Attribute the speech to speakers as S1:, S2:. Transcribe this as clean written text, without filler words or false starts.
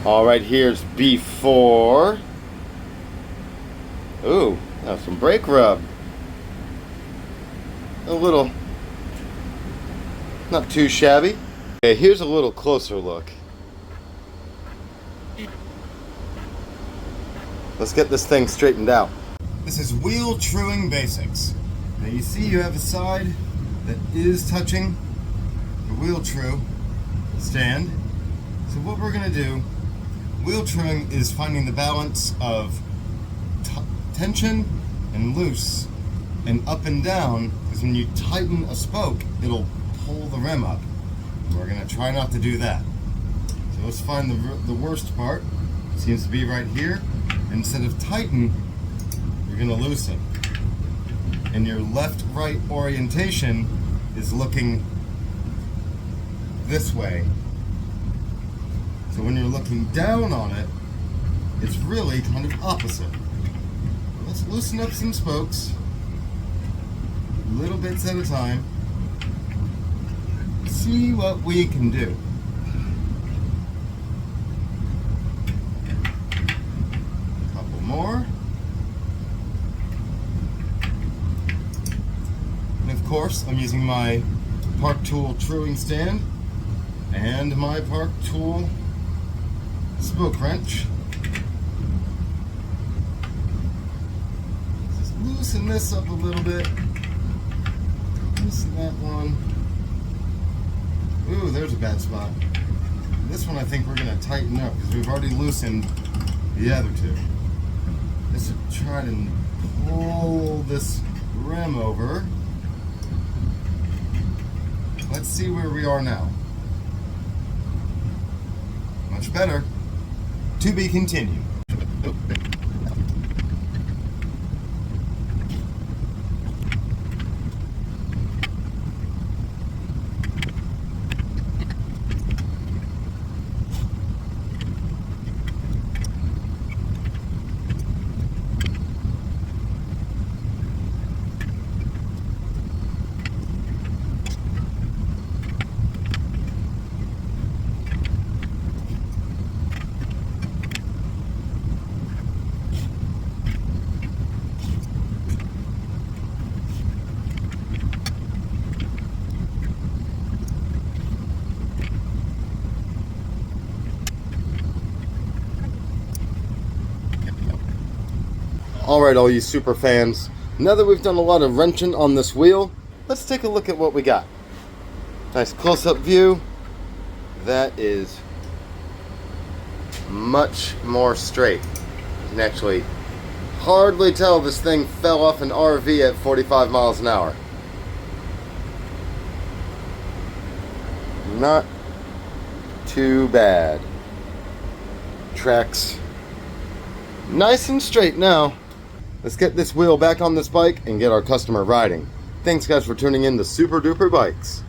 S1: All right, here's before. Ooh, now some brake rub. A little, not too shabby. Okay, here's a little closer look. Let's get this thing straightened out. This is wheel truing basics. Now you see you have a side that is touching the wheel true stand. So what we're gonna do, wheel truing is finding the balance of tension and loose and up and down, because when you tighten a spoke, it'll pull the rim up. And we're gonna try not to do that. So let's find the worst part. It seems to be right here. Instead of tighten, you're gonna loosen. And your left-right orientation is looking this way. So when you're looking down on it, it's really kind of opposite. Let's loosen up some spokes, little bits at a time. See what we can do. A couple more. And of course, I'm using my Park Tool truing stand and my Park Tool spoke wrench. Just loosen this up a little bit. Loosen that one. Ooh, there's a bad spot. This one I think we're going to tighten up because we've already loosened the other two. Just to try to pull this rim over. Let's see where we are now. Much better. To be continued. Alright, all you super fans, now that we've done a lot of wrenching on this wheel, let's take a look at what we got. Nice close-up view. That is much more straight. You can actually hardly tell this thing fell off an RV at 45 miles an hour. Not too bad. Tracks nice and straight now. Let's get this wheel back on this bike and get our customer riding. Thanks guys for tuning in to Super Duper Bikes.